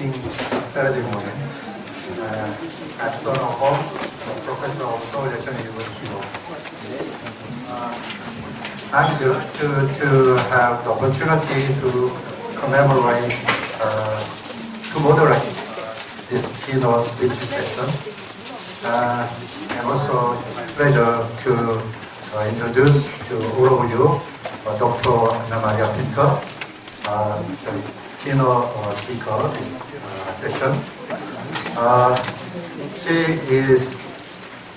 opening ceremony. I'm son of Professor of Seoul University. I'm good to have the opportunity to commemorate, to moderate this keynote speech session. And also pleasure to introduce to all of you Dr. Anna Maria Pinter, the keynote speaker this session. She is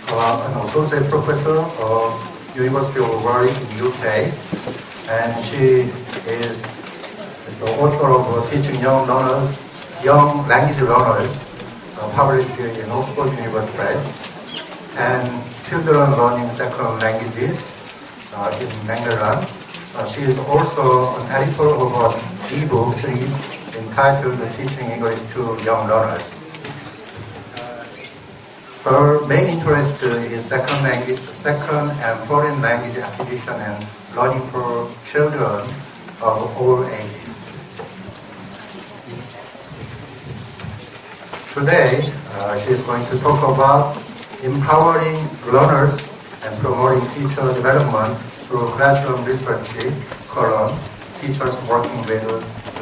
an associate professor of University of Warwick in UK, and she is the author of Teaching Young Language Learners, published in Oxford University Press, and Children Learning Second Languages in Mangalam. She is also an editor of an e-book series entitled Teaching English to Young Learners. Her main interest is second and foreign language acquisition and learning for children of all ages. Today, she is going to talk about empowering learners and promoting teacher development through classroom research, teachers working with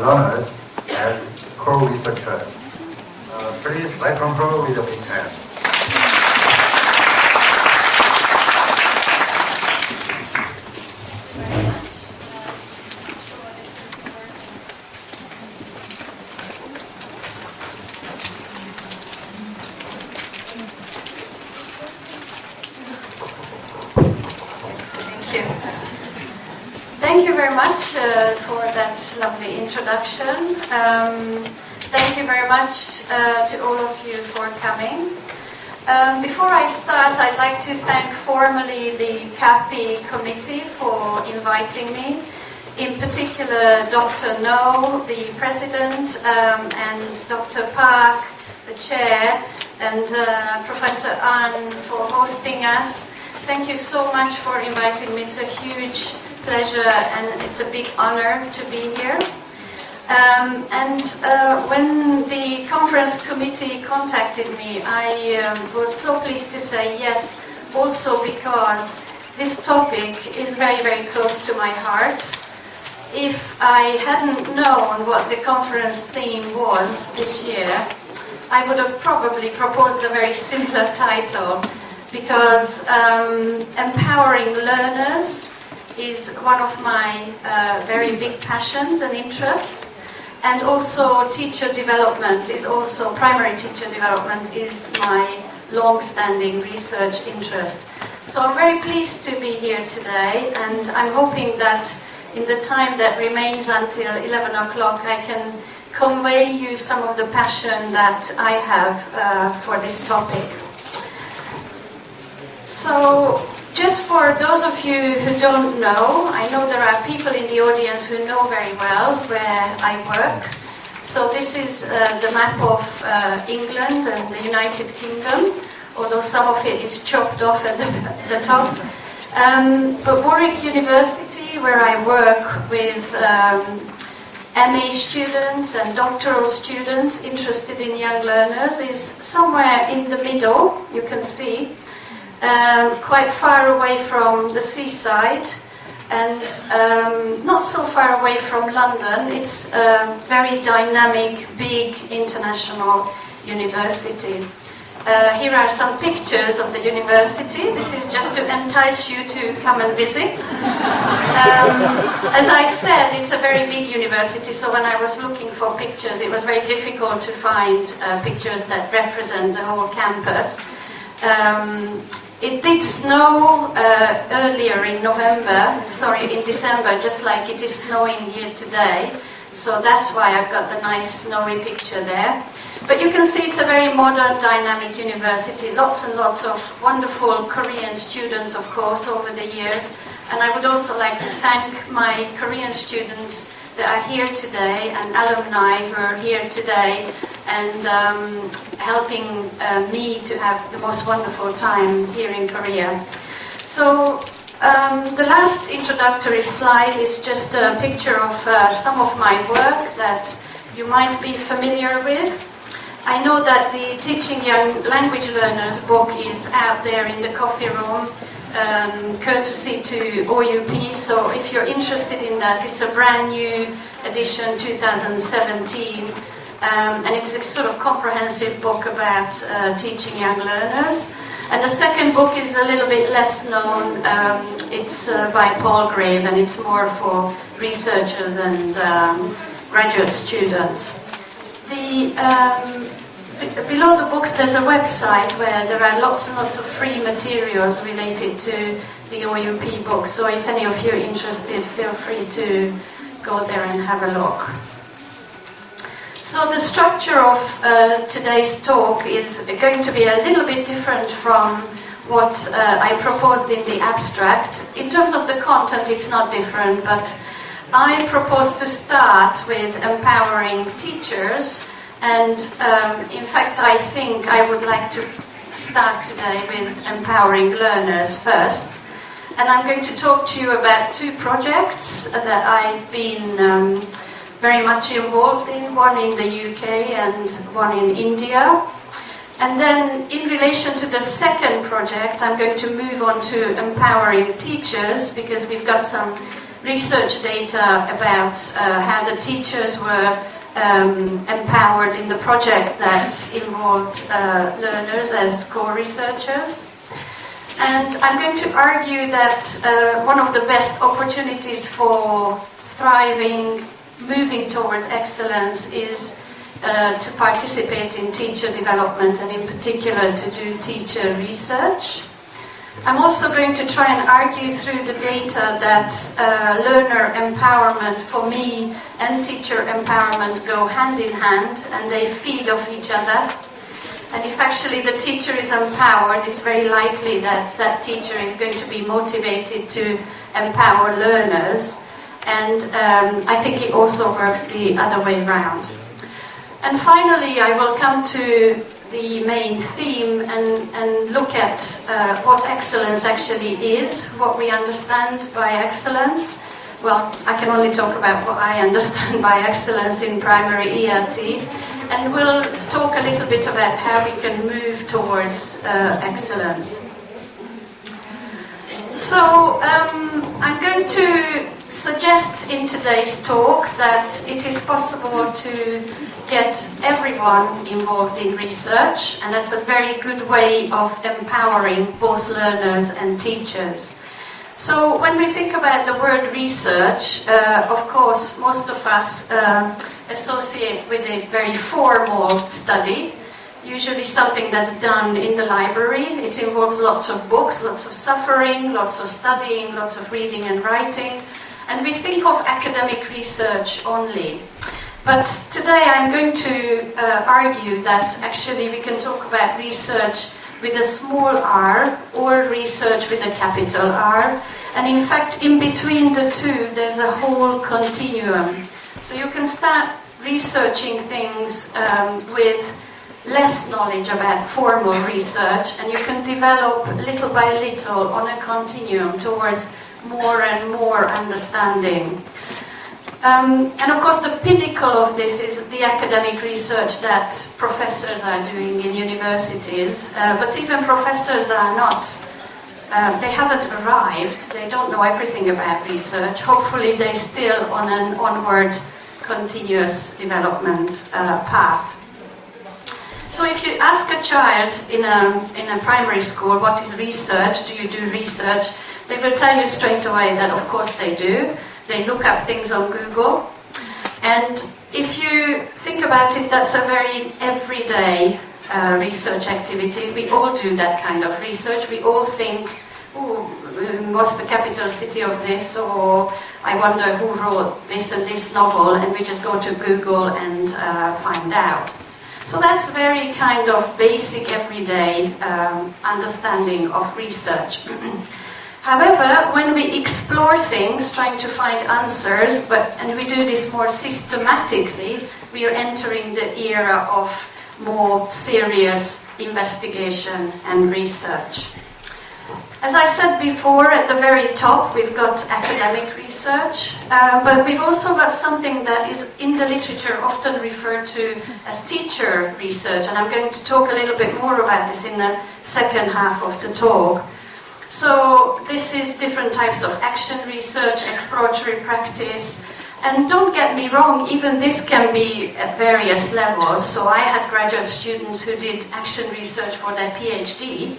learners as co-researchers. Please welcome her with a big hand. Thank you very much for that lovely introduction. Thank you very much to all of you for coming. Before I start, I'd like to thank formally the KAPEE committee for inviting me. In particular, Dr. No, the president, and Dr. Park, the chair, and Professor An for hosting us. Thank you so much for inviting me. It's a huge pleasure and it's a big honor to be here. When the conference committee contacted me, I was so pleased to say yes, also because this topic is very, very close to my heart. If I hadn't known what the conference theme was this year, I would have probably proposed a very similar title, because empowering learners is one of my very big passions and interests, and also teacher development is also, primary teacher development is my long-standing research interest. So I'm very pleased to be here today, and I'm hoping that in the time that remains until 11 o'clock I can convey you some of the passion that I have for this topic. So, just for those of you who don't know, I know there are people in the audience who know very well where I work. So this is the map of England and the United Kingdom, although some of it is chopped off at the top. But Warwick University, where I work with MA students and doctoral students interested in young learners, is somewhere in the middle, you can see. Quite far away from the seaside and not so far away from London. It's a very dynamic, big international university. Here are some pictures of the university. This is just to entice you to come and visit. As I said, it's a very big university, so when I was looking for pictures, it was very difficult to find pictures that represent the whole campus. It did snow earlier in in December, just like it is snowing here today. So that's why I've got the nice snowy picture there. But you can see it's a very modern, dynamic university. Lots and lots of wonderful Korean students, of course, over the years. And I would also like to thank my Korean students that are here today and alumni who are here today and helping me to have the most wonderful time here in Korea. So the last introductory slide is just a picture of some of my work that you might be familiar with. I know that the Teaching Young Language Learners book is out there in the coffee room, courtesy to OUP, so if you're interested in that, it's a brand new edition, 2017, and it's a sort of comprehensive book about teaching young learners. And the second book is a little bit less known. It's by Paul Grave, and it's more for researchers and graduate students. Below the books there's a website where there are lots and lots of free materials related to the OUP book. So if any of you are interested, feel free to go there and have a look. So the structure of today's talk is going to be a little bit different from what I proposed in the abstract. In terms of the content, it's not different, but I propose to start with empowering teachers, and in fact I think I would like to start today with empowering learners first. And I'm going to talk to you about two projects that I've been very much involved in, one in the UK and one in India. And then in relation to the second project, I'm going to move on to empowering teachers, because we've got some research data about how the teachers were empowered in the project that involved learners as co-researchers. And I'm going to argue that one of the best opportunities for thriving, moving towards excellence is to participate in teacher development, and in particular to do teacher research. I'm also going to try and argue through the data that learner empowerment for me and teacher empowerment go hand in hand, and they feed off each other. And if actually the teacher is empowered, it's very likely that that teacher is going to be motivated to empower learners. And I think it also works the other way around. And finally, I will come to the main theme and look at what excellence actually is, what we understand by excellence. Well, I can only talk about what I understand by excellence in primary ERT, and we'll talk a little bit about how we can move towards excellence. So I'm going to suggest in today's talk that it is possible to get everyone involved in research, and that's a very good way of empowering both learners and teachers. So when we think about the word research, of course most of us associate with a very formal study, usually something that's done in the library. It involves lots of books, lots of suffering, lots of studying, lots of reading and writing, and we think of academic research only. But today I'm going to argue that actually we can talk about research with a small r or research with a capital R. And in fact, in between the two, there's a whole continuum. So you can start researching things with less knowledge about formal research, and you can develop little by little on a continuum towards more and more understanding. And of course the pinnacle of this is the academic research that professors are doing in universities, but even professors are not, they haven't arrived, they don't know everything about research. Hopefully they're still on an onward continuous development path. So if you ask a child in a primary school what is research, do you do research, they will tell you straight away that of course they do. They look up things on Google, and if you think about it, that's a very everyday research activity. We all do that kind of research. We all think, oh, what's the capital city of this, or I wonder who wrote this and this novel, and we just go to Google and find out. So that's very kind of basic everyday understanding of research. However, when we explore things, trying to find answers, and we do this more systematically, we are entering the era of more serious investigation and research. As I said before, at the very top we've got academic research, but we've also got something that is in the literature often referred to as teacher research, and I'm going to talk a little bit more about this in the second half of the talk. So this is different types of action research, exploratory practice, and don't get me wrong, even this can be at various levels. So I had graduate students who did action research for their PhD.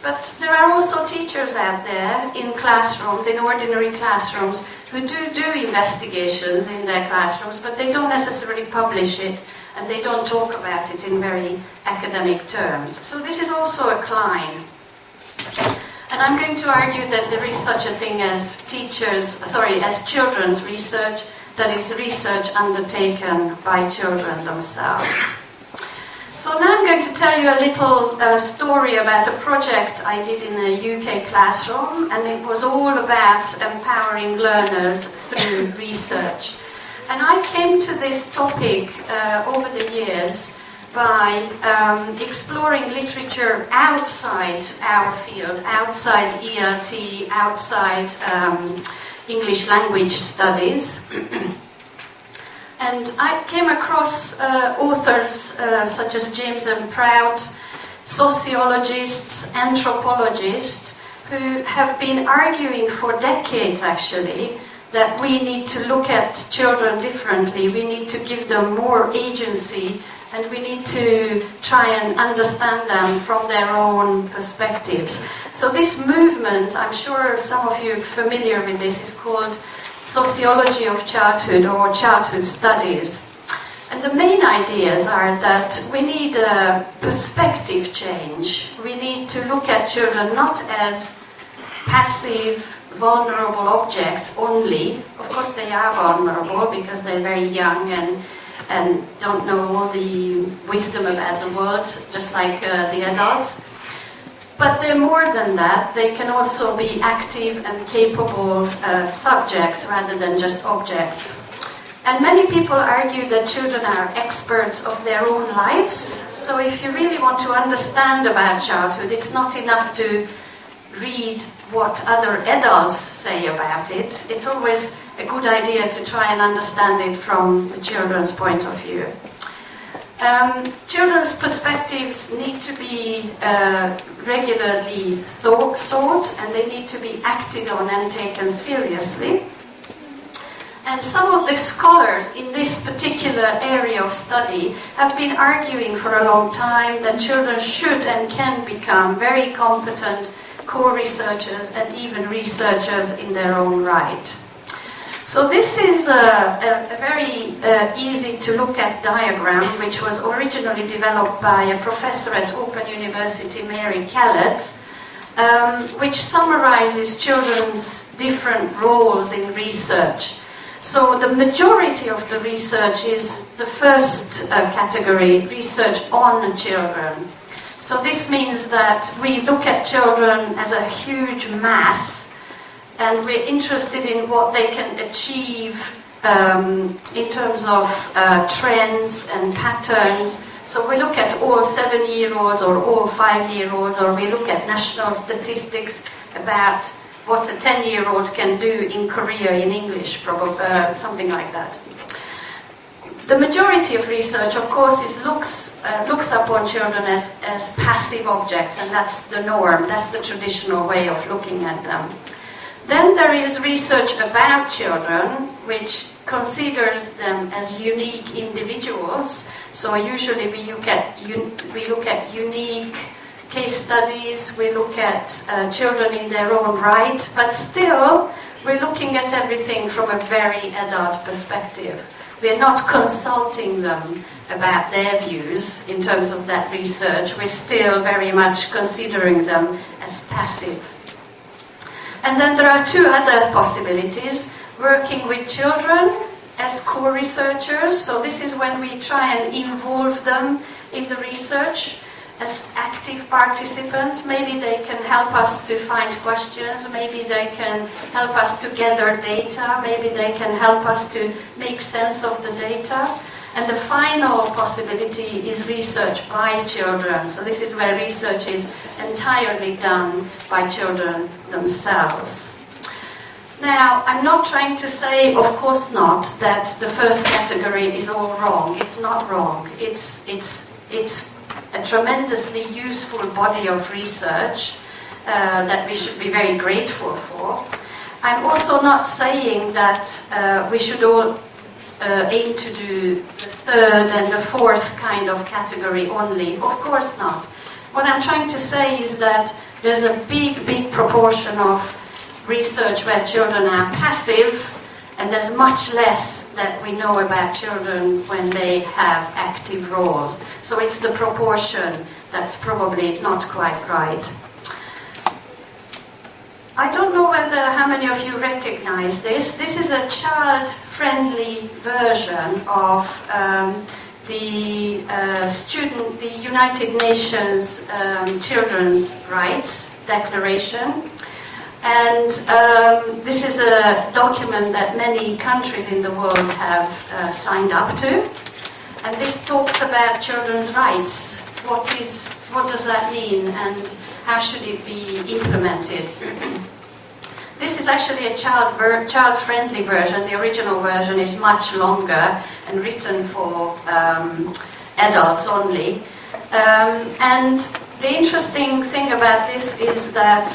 But there are also teachers out there in classrooms, in ordinary classrooms, who do investigations in their classrooms, but they don't necessarily publish it, and they don't talk about it in very academic terms. So this is also a climb. And I'm going to argue that there is such a thing as as children's research, that is research undertaken by children themselves. So now I'm going to tell you a little story about a project I did in a UK classroom, and it was all about empowering learners through research. And I came to this topic over the years by exploring literature outside our field, outside ELT, outside English language studies. And I came across authors such as James M. Prout, sociologists, anthropologists, who have been arguing for decades actually that we need to look at children differently, we need to give them more agency, and we need to try and understand them from their own perspectives. So this movement, I'm sure some of you are familiar with this, is called Sociology of Childhood or Childhood Studies. And the main ideas are that we need a perspective change. We need to look at children not as passive, vulnerable objects only. Of course they are vulnerable because they're very young and don't know all the wisdom about the world, just like the adults. But they're more than that. They can also be active and capable subjects rather than just objects. And many people argue that children are experts of their own lives. So if you really want to understand about childhood, it's not enough to read what other adults say about it. It's always a good idea to try and understand it from the children's point of view. Children's perspectives need to be regularly sought, and they need to be acted on and taken seriously. And some of the scholars in this particular area of study have been arguing for a long time that children should and can become very competent co-researchers and even researchers in their own right. So this is a very easy to look at diagram, which was originally developed by a professor at Open University, Mary Kellett, which summarizes children's different roles in research. So the majority of the research is the first category, research on children. So this means that we look at children as a huge mass, and we're interested in what they can achieve in terms of trends and patterns. So we look at all 7-year-olds or all 5-year-olds, or we look at national statistics about what a 10-year-old can do in Korea in English, probably something like that. The majority of research, of course, looks upon children as passive objects, and that's the norm, that's the traditional way of looking at them. Then there is research about children, which considers them as unique individuals. So usually we look at unique case studies, we look at children in their own right, but still we're looking at everything from a very adult perspective. We're not consulting them about their views in terms of that research. We're still very much considering them as passive. And then there are two other possibilities: working with children as co-researchers. So this is when we try and involve them in the research as active participants. Maybe they can help us to find questions, maybe they can help us to gather data, maybe they can help us to make sense of the data. And the final possibility is research by children. So this is where research is entirely done by children themselves. Now, I'm not trying to say, of course not, that the first category is all wrong. It's not wrong. It's a tremendously useful body of research that we should be very grateful for. I'm also not saying that we should all aim to do the third and the fourth kind of category only. Of course not. What I'm trying to say is that there's a big proportion of research where children are passive, and there's much less that we know about children when they have active roles. So it's the proportion that's probably not quite right. I don't know how many of you recognize this. This is a child-friendly version of the United Nations Children's Rights Declaration. And this is a document that many countries in the world have signed up to. And this talks about children's rights. What does that mean, and how should it be implemented? This is actually a child-friendly version. The original version is much longer and written for adults only. And the interesting thing about this is that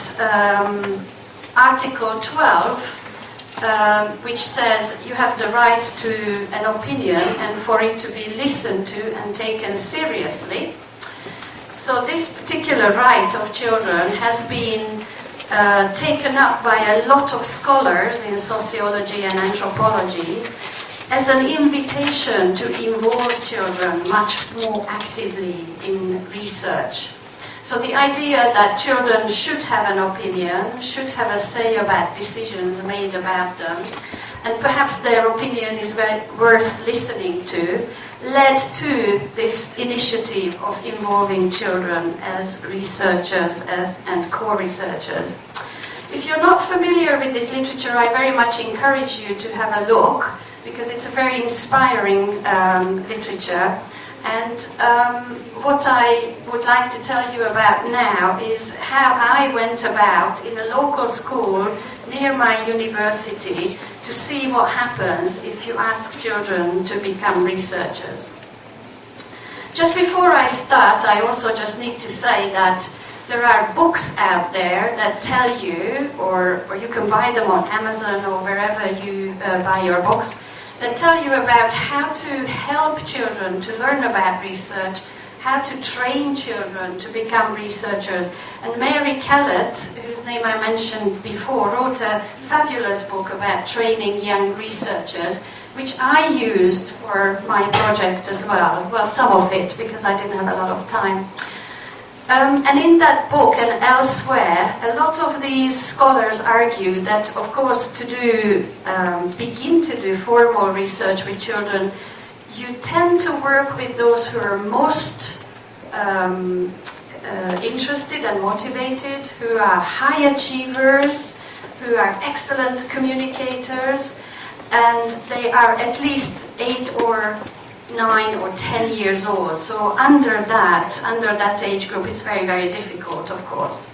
Article 12, which says you have the right to an opinion and for it to be listened to and taken seriously. So this particular right of children has been taken up by a lot of scholars in sociology and anthropology as an invitation to involve children much more actively in research. So the idea that children should have an opinion, should have a say about decisions made about them, and perhaps their opinion is worth listening to, led to this initiative of involving children as researchers and co-researchers. If you're not familiar with this literature, I very much encourage you to have a look, because it's a very inspiring literature. And what I would like to tell you about now is how I went about in a local school near my university to see what happens if you ask children to become researchers. Just before I start, I also just need to say that there are books out there that tell you, or you can buy them on Amazon or wherever you buy your books, that tell you about how to help children to learn about research, how to train children to become researchers. And Mary Kellett, whose name I mentioned before, wrote a fabulous book about training young researchers, which I used for my project as well. Well, some of it, because I didn't have a lot of time. And in that book and elsewhere, a lot of these scholars argue that, of course, to begin to do formal research with children, you tend to work with those who are most interested and motivated, who are high achievers, who are excellent communicators, and they are at least 8 or 9 or 10 years old. So under that age group, it's very, very difficult, of course.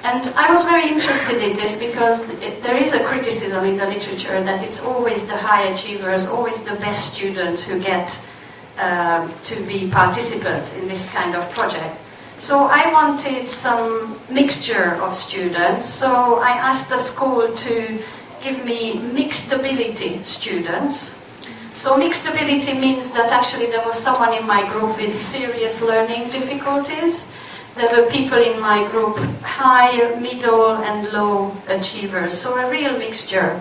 And I was very interested in this because there is a criticism in the literature that it's always the high achievers, always the best students who get to be participants in this kind of project. So I wanted some mixture of students, so I asked the school to give me mixed ability students. So mixed ability means that actually there was someone in my group with serious learning difficulties. There were people in my group, high, middle and low achievers, so a real mixture.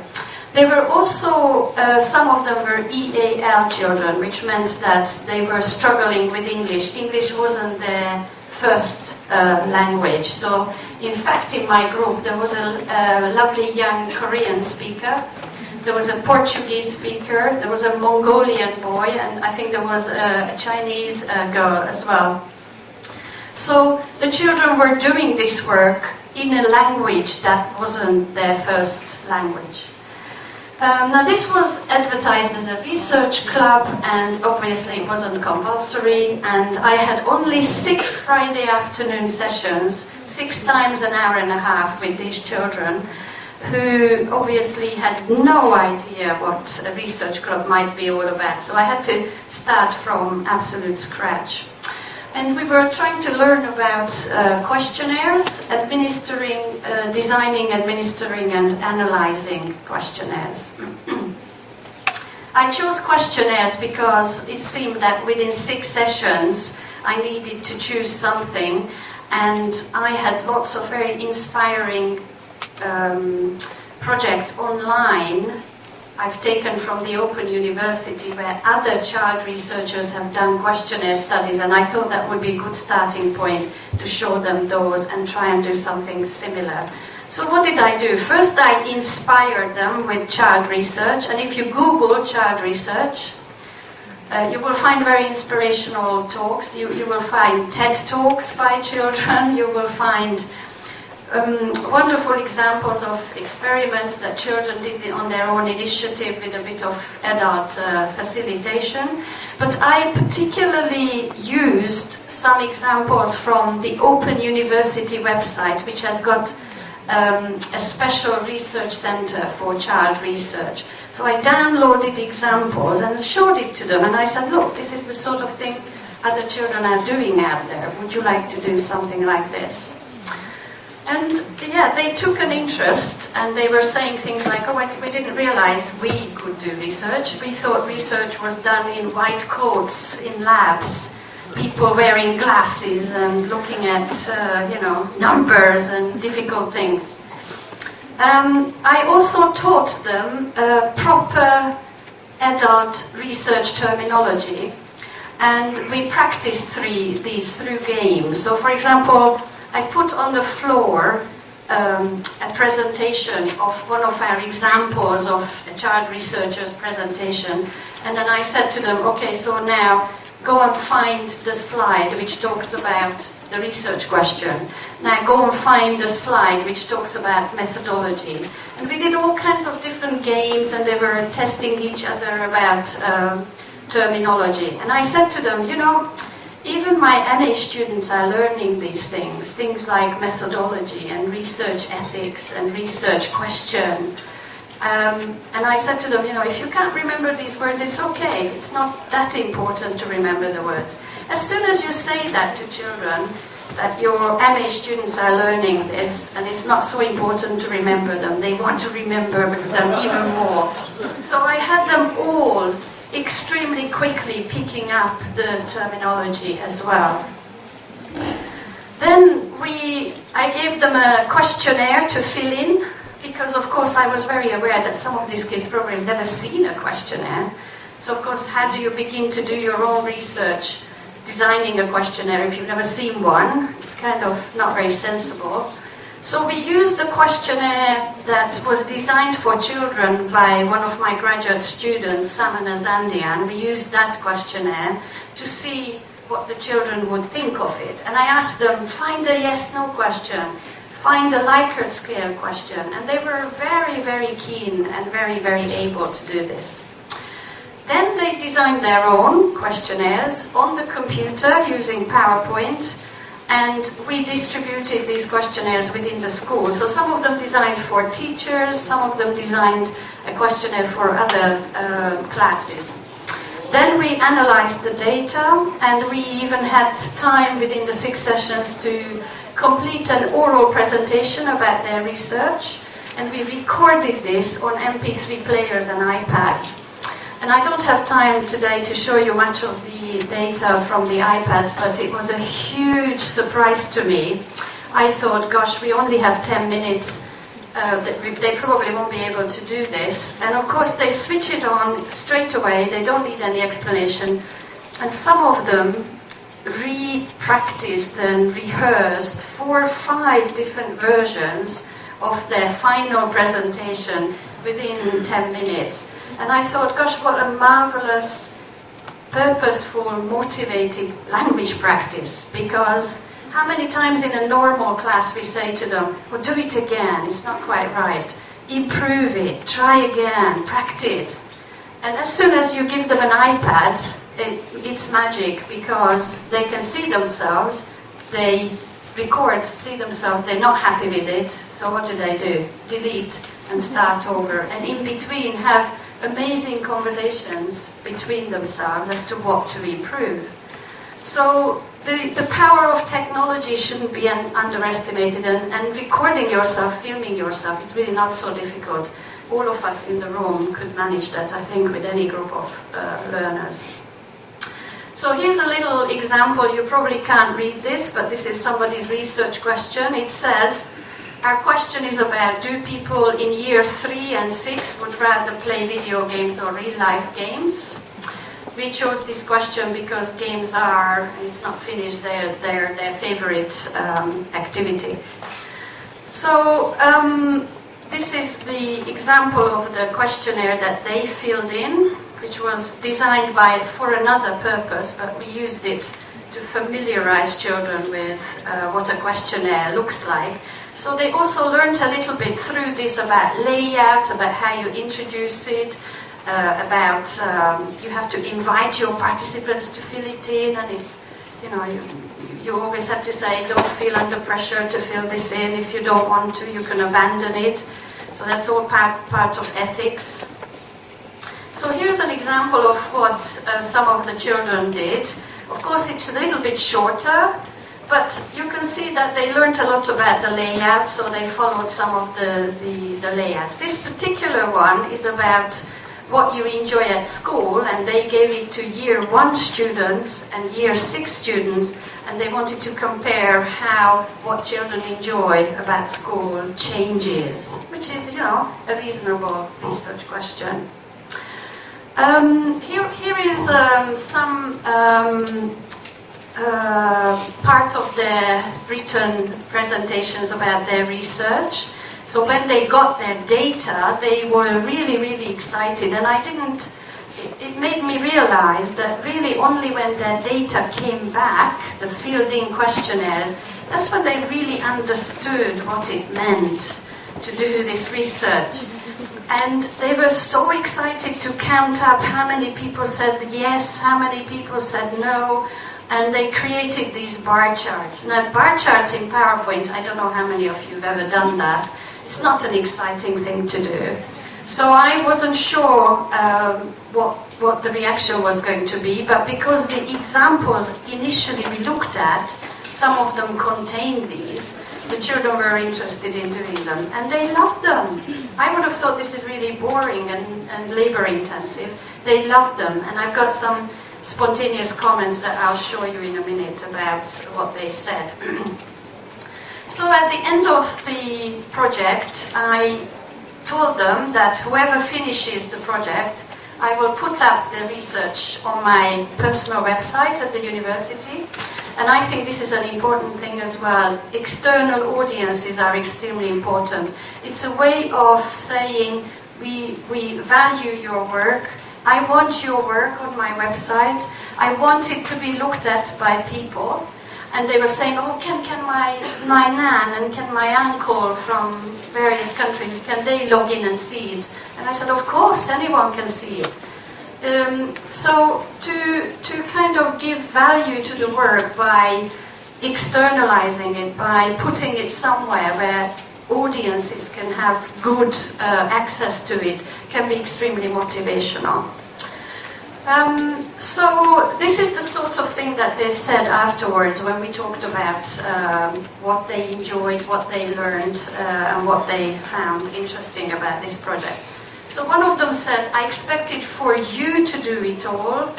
There were also, some of them were EAL children, which meant that they were struggling with English. English wasn't their first language. So in fact in my group there was a lovely young Korean speaker. There was a Portuguese speaker, there was a Mongolian boy, and I think there was a Chinese girl as well. So the children were doing this work in a language that wasn't their first language. Now this was advertised as a research club, and obviously it wasn't compulsory, and I had only 6 Friday afternoon sessions, 6 times an hour and a half with these children, who obviously had no idea what a research club might be all about. So I had to start from absolute scratch. And we were trying to learn about questionnaires, designing, administering, and analyzing questionnaires. I chose questionnaires because it seemed that within 6 sessions I needed to choose something, and I had lots of very inspiring projects online I've taken from the Open University, where other child researchers have done questionnaire studies, and I thought that would be a good starting point to show them those and try and do something similar. So what did I do? First I inspired them with child research, and if you Google child research, you will find very inspirational talks. You will find TED Talks by children, you will find wonderful examples of experiments that children did on their own initiative with a bit of adult facilitation. But I particularly used some examples from the Open University website, which has got a special research center for child research. So I downloaded examples and showed it to them, and I said, look, this is the sort of thing other children are doing out there. Would you like to do something like this? And yeah, they took an interest, and they were saying things like, oh, we didn't realize we could do research. We thought research was done in white coats, in labs, people wearing glasses and looking at, numbers and difficult things. I also taught them proper adult research terminology, and we practiced these through games. So, for example, I put on the floor a presentation of one of our examples of a child researcher's presentation, and then I said to them, okay, so now go and find the slide which talks about the research question. Now go and find the slide which talks about methodology. And we did all kinds of different games, and they were testing each other about terminology. And I said to them, even my MA students are learning these things like methodology and research ethics and research question. And I said to them, if you can't remember these words, it's okay. It's not that important to remember the words. As soon as you say that to children, that your MA students are learning this, and it's not so important to remember them, they want to remember them even more. So I had them all extremely quickly picking up the terminology as well. Then I gave them a questionnaire to fill in, because of course I was very aware that some of these kids probably have never seen a questionnaire. So of course, how do you begin to do your own research designing a questionnaire if you've never seen one? It's kind of not very sensible. So we used the questionnaire that was designed for children by one of my graduate students, Samana Zandian. We used that questionnaire to see what the children would think of it. And I asked them, find a yes-no question, find a Likert scale question. And they were very, very keen and very, very able to do this. Then they designed their own questionnaires on the computer using PowerPoint. And we distributed these questionnaires within the school. So some of them designed for teachers, some of them designed a questionnaire for other classes. Then we analyzed the data, and we even had time within the 6 sessions to complete an oral presentation about their research. And we recorded this on MP3 players and iPads. And I don't have time today to show you much of the data from the iPads, but it was a huge surprise to me. I thought, gosh, we only have 10 minutes. They probably won't be able to do this. And of course, they switch it on straight away. They don't need any explanation. And some of them re-practiced and rehearsed 4 or 5 different versions of their final presentation within 10 minutes. And I thought, gosh, what a marvelous, purposeful, motivated language practice. Because how many times in a normal class we say to them, well, do it again, it's not quite right. improve it, try again, practice. And as soon as you give them an iPad, it's magic, because they can see themselves, they record, see themselves, they're not happy with it, so what do? Delete and start over, and in between have amazing conversations between themselves as to what to improve. So the power of technology shouldn't be underestimated, and recording yourself, filming yourself, is really not so difficult. All of us in the room could manage that, I think, with any group of learners. So here's a little example. You probably can't read this, but this is somebody's research question. It says, our question is about, do people in year 3 and 6 would rather play video games or real-life games? We chose this question because games are, it's not finished, their favorite activity. So this is the example of the questionnaire that they filled in, which was designed for another purpose, but we used it to familiarize children with what a questionnaire looks like. So they also learned a little bit through this about layout, about how you introduce it, about you have to invite your participants to fill it in, and it's, you know, you always have to say, don't feel under pressure to fill this in. If you don't want to, you can abandon it. So that's all part of ethics. So here's an example of what some of the children did. Of course, it's a little bit shorter, but you can see that they learned a lot about the layout, so they followed some of the layouts. This particular one is about what you enjoy at school, and they gave it to year 1 students and year 6 students, and they wanted to compare what children enjoy about school changes, which is, you know, a reasonable research question. Here is some part of the written presentations about their research. So when they got their data, they were really, really excited, and it made me realize that really only when their data came back, the filled-in questionnaires, that's when they really understood what it meant to do this research. And they were so excited to count up how many people said yes, how many people said no, and they created these bar charts. Now, bar charts in PowerPoint, I don't know how many of you have ever done that. It's not an exciting thing to do. So I wasn't sure what the reaction was going to be, but because the examples initially we looked at, some of them contained these, the children were interested in doing them, and they loved them. I would have thought this is really boring and labor-intensive. They loved them, and I've got some spontaneous comments that I'll show you in a minute about what they said. So at the end of the project, I told them that whoever finishes the project, I will put up the research on my personal website at the university. And I think this is an important thing as well. External audiences are extremely important. It's a way of saying, we value your work. I want your work on my website. I want it to be looked at by people. And they were saying, oh, can my nan and can my uncle from various countries, can they log in and see it? And I said, of course, anyone can see it. So to kind of give value to the work by externalizing it, by putting it somewhere where audiences can have good access to it, can be extremely motivational. So this is the sort of thing that they said afterwards when we talked about what they enjoyed, what they learned, and what they found interesting about this project. So one of them said, I expected for you to do it all.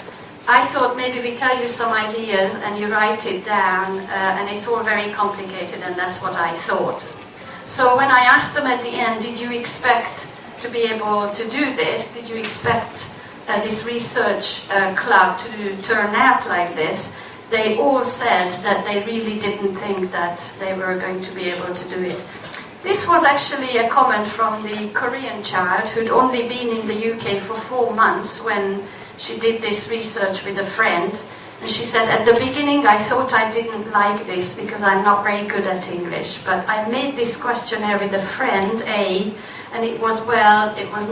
I thought maybe we tell you some ideas and you write it down, and it's all very complicated, and that's what I thought. So when I asked them at the end, did you expect to be able to do this? Did you expect this research club to turn out like this? They all said that they really didn't think that they were going to be able to do it. This was actually a comment from the Korean child who'd only been in the UK for 4 months when she did this research with a friend. And she said, at the beginning I thought I didn't like this because I'm not very good at English, but I made this questionnaire with a friend, A, and it was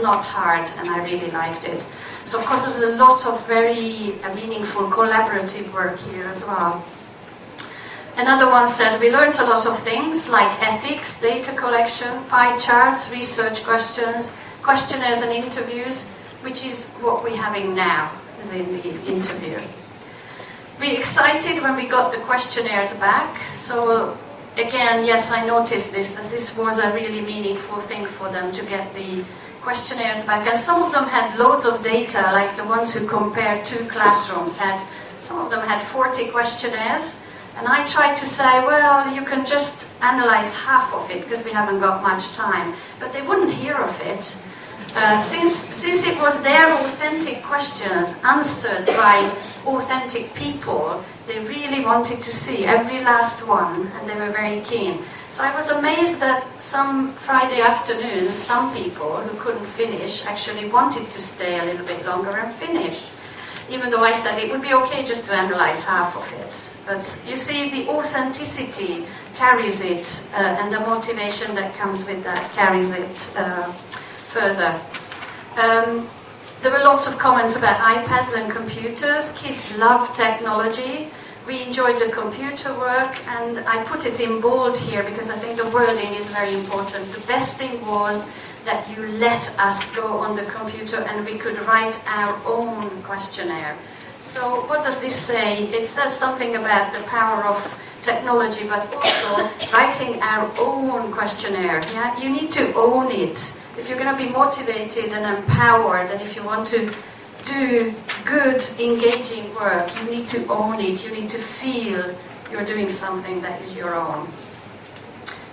not hard, and I really liked it. So of course there's a lot of very meaningful collaborative work here as well. Another one said, we learned a lot of things like ethics, data collection, pie charts, research questions, questionnaires and interviews, which is what we're having now, is in the interview. We excited when we got the questionnaires back. So again, yes, I noticed this, that this was a really meaningful thing for them to get the questionnaires back. And some of them had loads of data, like the ones who compared 2 classrooms some of them had 40 questionnaires. And I tried to say, well, you can just analyze half of it because we haven't got much time. But they wouldn't hear of it. Since it was their authentic questions answered by authentic people, they really wanted to see every last one, and they were very keen. So I was amazed that some Friday afternoons, some people who couldn't finish actually wanted to stay a little bit longer and finish. Even though I said it would be okay just to analyze half of it. But you see, the authenticity carries it, and the motivation that comes with that carries it further. There were lots of comments about iPads and computers. Kids love technology. We enjoyed the computer work, and I put it in bold here because I think the wording is very important. The best thing was that you let us go on the computer and we could write our own questionnaire. So what does this say? It says something about the power of technology, but also writing our own questionnaire. Yeah? You need to own it. If you're going to be motivated and empowered, and if you want to do good, engaging work, you need to own it. You need to feel you're doing something that is your own.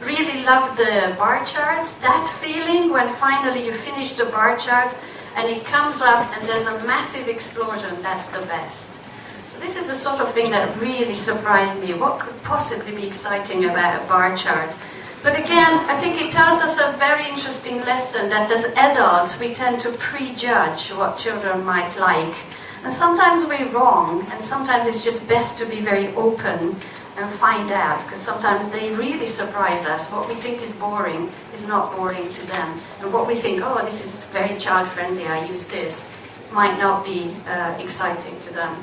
Really love the bar charts. That feeling when finally you finish the bar chart and it comes up and there's a massive explosion, that's the best. So this is the sort of thing that really surprised me. What could possibly be exciting about a bar chart? But again, I think it tells us a very interesting lesson that as adults we tend to prejudge what children might like. And sometimes we're wrong, and sometimes it's just best to be very open and find out, because sometimes they really surprise us. What we think is boring is not boring to them. And what we think, oh, this is very child-friendly, I use this, might not be exciting to them.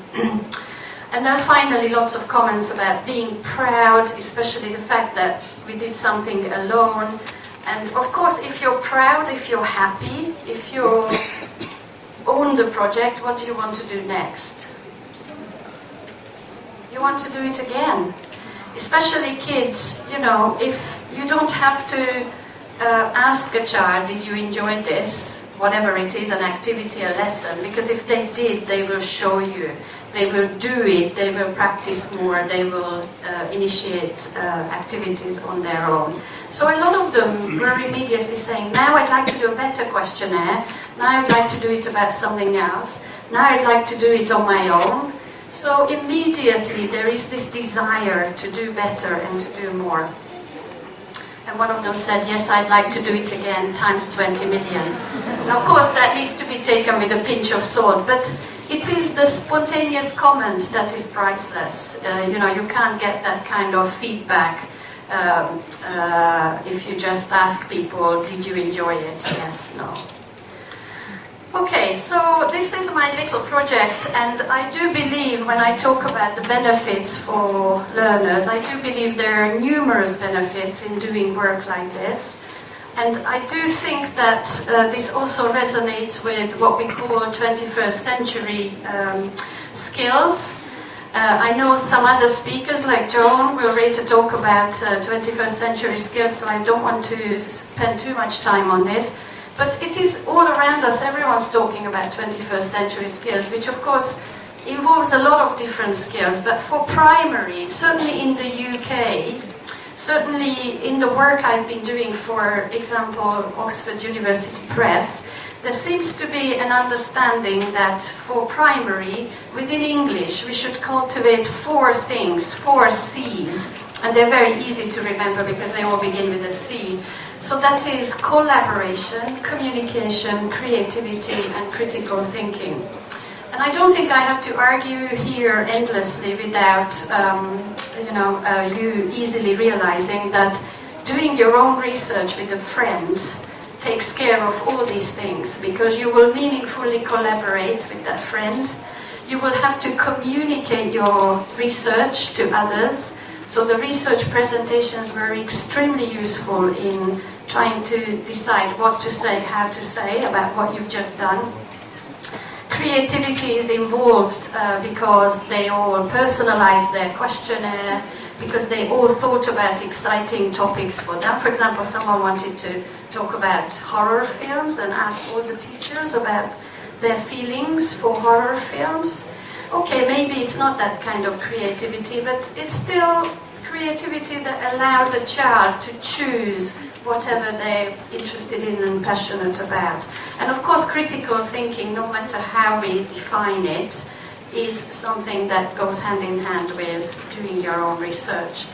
And then finally, lots of comments about being proud, especially the fact that we did something alone. And of course, if you're proud, if you're happy, if you own the project, what do you want to do next? You want to do it again. Especially kids, you know, if you don't have to ask a child, did you enjoy this? Whatever it is, an activity, a lesson, because if they did, they will show you. They will do it, they will practice more, they will initiate activities on their own. So a lot of them were immediately saying, now I'd like to do a better questionnaire, now I'd like to do it about something else, now I'd like to do it on my own. So immediately there is this desire to do better and to do more. And one of them said, yes, I'd like to do it again, times 20 million. Now, of course, that needs to be taken with a pinch of salt, but it is the spontaneous comment that is priceless. You know, you can't get that kind of feedback if you just ask people, did you enjoy it? Yes, no. Okay, so this is my little project, and I do believe when I talk about the benefits for learners, I do believe there are numerous benefits in doing work like this. And I do think that this also resonates with what we call 21st century skills. I know some other speakers like Joan will later talk about 21st century skills, so I don't want to spend too much time on this. But it is all around us, everyone's talking about 21st century skills, which of course involves a lot of different skills. But for primary, certainly in the UK, certainly in the work I've been doing, for example, Oxford University Press, there seems to be an understanding that for primary, within English, we should cultivate 4 things, 4 C's. And they're very easy to remember because they all begin with a C. So that is collaboration, communication, creativity, and critical thinking. And I don't think I have to argue here endlessly without you easily realizing that doing your own research with a friend takes care of all these things, because you will meaningfully collaborate with that friend. You will have to communicate your research to others. So the research presentations were extremely useful in trying to decide what to say, how to say about what you've just done. Creativity is involved because they all personalized their questionnaire, because they all thought about exciting topics for them. For example, someone wanted to talk about horror films and asked all the teachers about their feelings for horror films. Okay, maybe it's not that kind of creativity, but it's still creativity that allows a child to choose whatever they're interested in and passionate about. And of course, critical thinking, no matter how we define it, is something that goes hand in hand with doing your own research.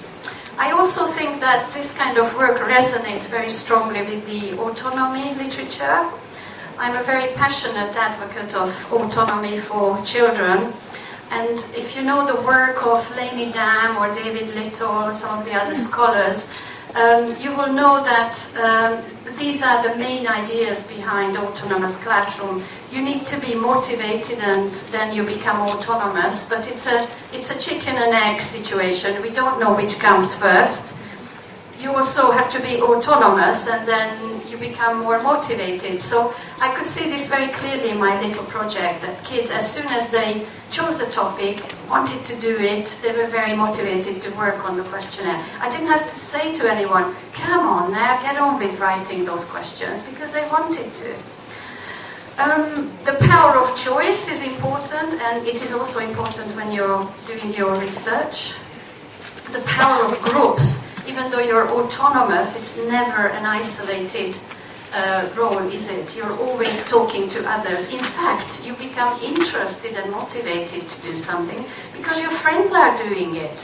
I also think that this kind of work resonates very strongly with the autonomy literature. I'm a very passionate advocate of autonomy for children. And if you know the work of Lainey Dam or David Little or some of the other scholars, you will know that these are the main ideas behind autonomous classroom. You need to be motivated and then you become autonomous, but it's a chicken and egg situation. We don't know which comes first. You also have to be autonomous and then you become more motivated. So I could see this very clearly in my little project, that kids, as soon as they chose a topic, wanted to do it, they were very motivated to work on the questionnaire. I didn't have to say to anyone, come on now, get on with writing those questions, because they wanted to. The power of choice is important, and it is also important when you're doing your research. The power of groups. Even though you're autonomous, it's never an isolated role, is it? You're always talking to others. In fact, you become interested and motivated to do something because your friends are doing it.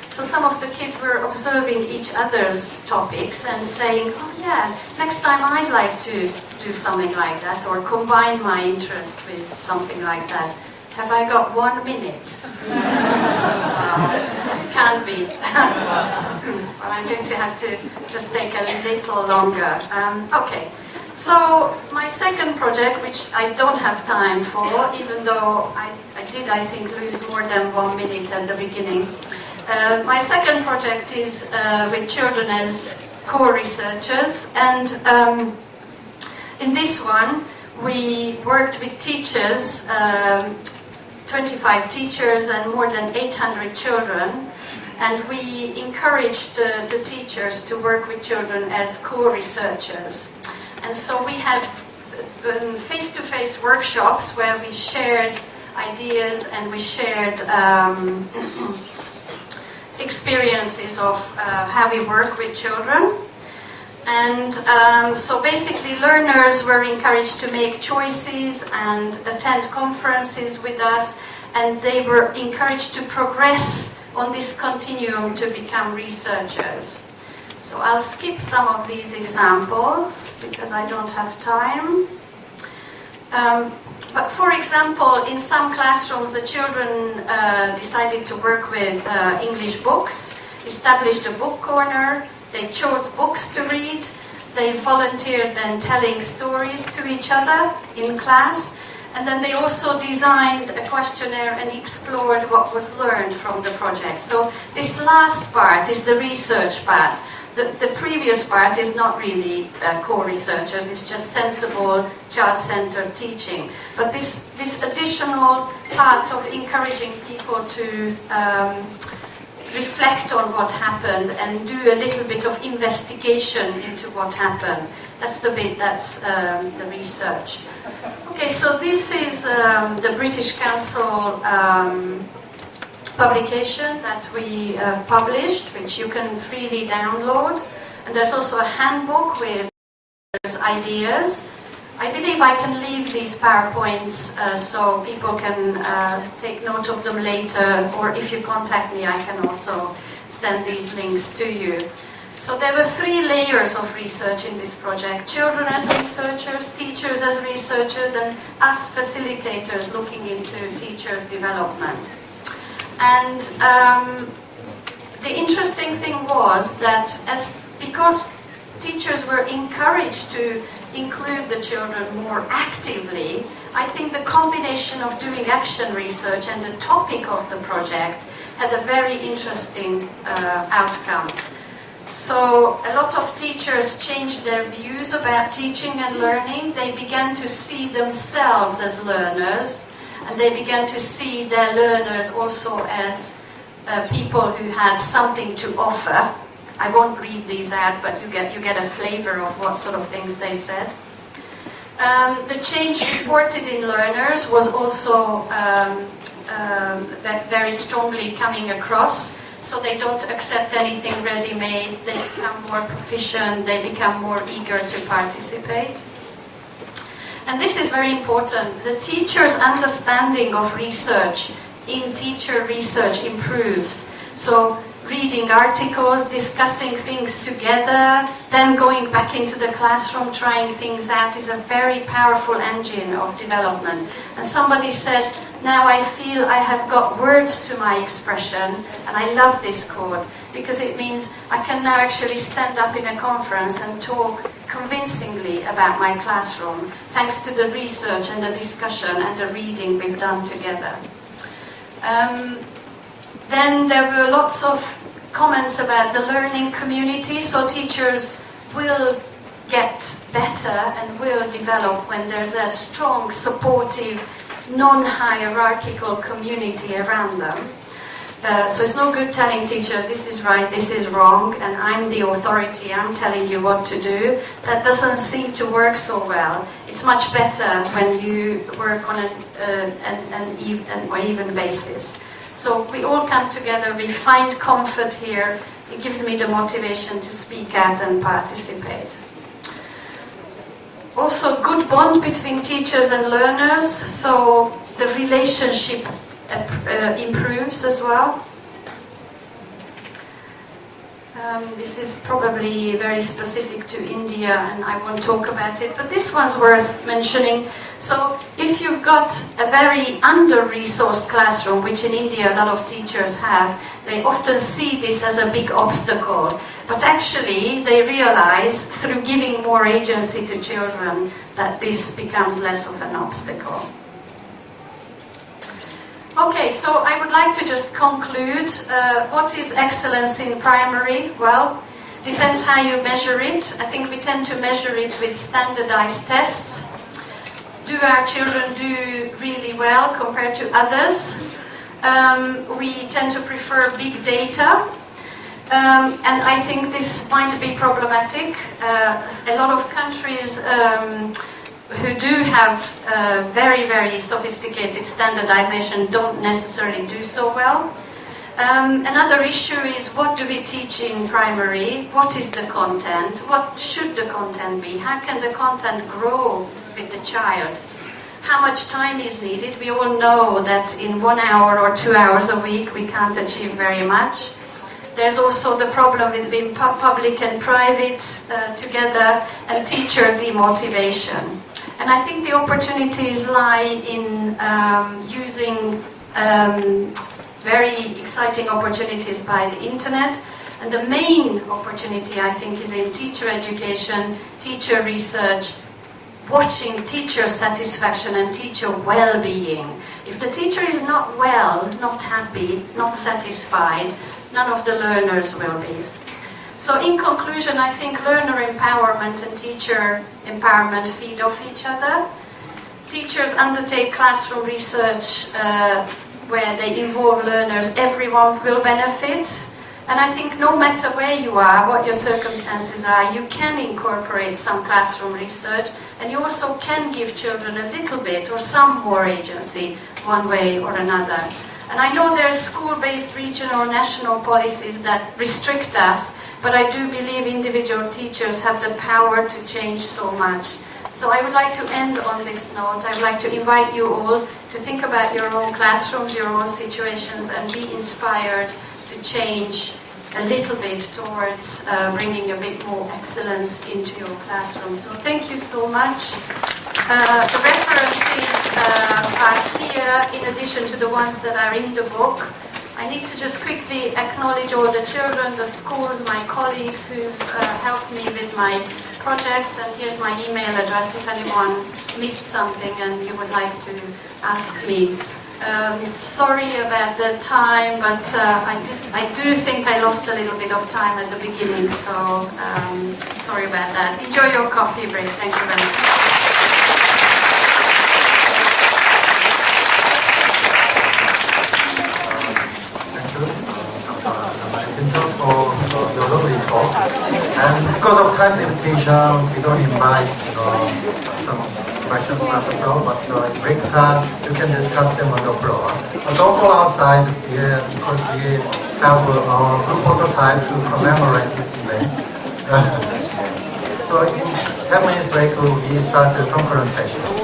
So some of the kids were observing each other's topics and saying, oh yeah, next time I'd like to do something like that, or combine my interest with something like that. Have I got 1 minute? Can't be. Well, I'm going to have to just take a little longer. Okay, so my second project, which I don't have time for, even though I did, I think, lose more than 1 minute at the beginning. My second project is with children as co-researchers, and in this one we worked with teachers, 25 teachers and more than 800 children, and we encouraged the teachers to work with children as co-researchers. And so we had face-to-face workshops where we shared ideas and we shared experiences of how we work with children. And so basically learners were encouraged to make choices and attend conferences with us, and they were encouraged to progress on this continuum to become researchers. So I'll skip some of these examples because I don't have time. But for example, in some classrooms the children decided to work with English books, established a book corner. They chose books to read. They volunteered then telling stories to each other in class. And then they also designed a questionnaire and explored what was learned from the project. So this last part is the research part. The previous part is not really co-researchers, it's just sensible, child-centered teaching. But this additional part of encouraging people to reflect on what happened and do a little bit of investigation into what happened. That's the bit, that's the research. Okay, so this is the British Council publication that we published, which you can freely download. And there's also a handbook with ideas. I believe I can leave these PowerPoints so people can take note of them later, or if you contact me, I can also send these links to you. So there were 3 layers of research in this project: children as researchers, teachers as researchers, and us facilitators looking into teachers' development. And the interesting thing was that because teachers were encouraged to include the children more actively, I think the combination of doing action research and the topic of the project had a very interesting outcome. So a lot of teachers changed their views about teaching and learning. They began to see themselves as learners, and they began to see their learners also as people who had something to offer. I won't read these out, but you get a flavor of what sort of things they said. The change reported in learners was also very strongly coming across. So they don't accept anything ready-made, they become more proficient, they become more eager to participate. And this is very important. The teacher's understanding of research in teacher research improves. So reading articles, discussing things together, then going back into the classroom, trying things out is a very powerful engine of development. And somebody said, now I feel I have got words to my expression, and I love this quote, because it means I can now actually stand up in a conference and talk convincingly about my classroom, thanks to the research and the discussion and the reading we've done together. Then there were lots of comments about the learning community, so teachers will get better and will develop when there's a strong, supportive, non-hierarchical community around them. So it's no good telling teacher, this is right, this is wrong, and I'm the authority, I'm telling you what to do. That doesn't seem to work so well. It's much better when you work on an even basis. So we all come together, we find comfort here. It gives me the motivation to speak out and participate. Also, good bond between teachers and learners, so the relationship improves as well. This is probably very specific to India, and I won't talk about it, but this one's worth mentioning. So if you've got a very under-resourced classroom, which in India a lot of teachers have, they often see this as a big obstacle. But actually, they realize through giving more agency to children that this becomes less of an obstacle. Okay, so I would like to just conclude. What is excellence in primary? Well, depends how you measure it. I think we tend to measure it with standardized tests. Do our children do really well compared to others? We tend to prefer big data. And I think this might be problematic. A lot of countries who do have very, very sophisticated standardization don't necessarily do so well. Another issue is, what do we teach in primary? What is the content? What should the content be? How can the content grow with the child? How much time is needed? We all know that in 1 hour or 2 hours a week we can't achieve very much. There's also the problem with being public and private together, and teacher demotivation. And I think the opportunities lie in using very exciting opportunities by the internet. And the main opportunity, I think, is in teacher education, teacher research, watching teacher satisfaction and teacher well-being. If the teacher is not well, not happy, not satisfied, none of the learners will be. So in conclusion, I think learner empowerment and teacher empowerment feed off each other. Teachers undertake classroom research where they involve learners, everyone will benefit. And I think no matter where you are, what your circumstances are, you can incorporate some classroom research, and you also can give children a little bit or some more agency one way or another. And I know there's school-based regional or national policies that restrict us, but I do believe individual teachers have the power to change so much. So I would like to end on this note. I would like to invite you all to think about your own classrooms, your own situations, and be inspired to change a little bit towards bringing a bit more excellence into your classroom. So thank you so much. The references are here in addition to the ones that are in the book. I I need to just quickly acknowledge all the children, the schools, my colleagues who've helped me with my projects, and here's my email address if anyone missed something and you would like to ask me. Sorry about the time, but I do think I lost a little bit of time at the beginning, so sorry about that. Enjoy your coffee break. Thank you very much. Pinter, for your lovely talk. And because of time limitation, we don't invite some questions on the floor, but in break time, you can discuss them on the floor. But don't go outside here because we have a group prototype to commemorate this event. So in 10 minutes break, we start the conference session.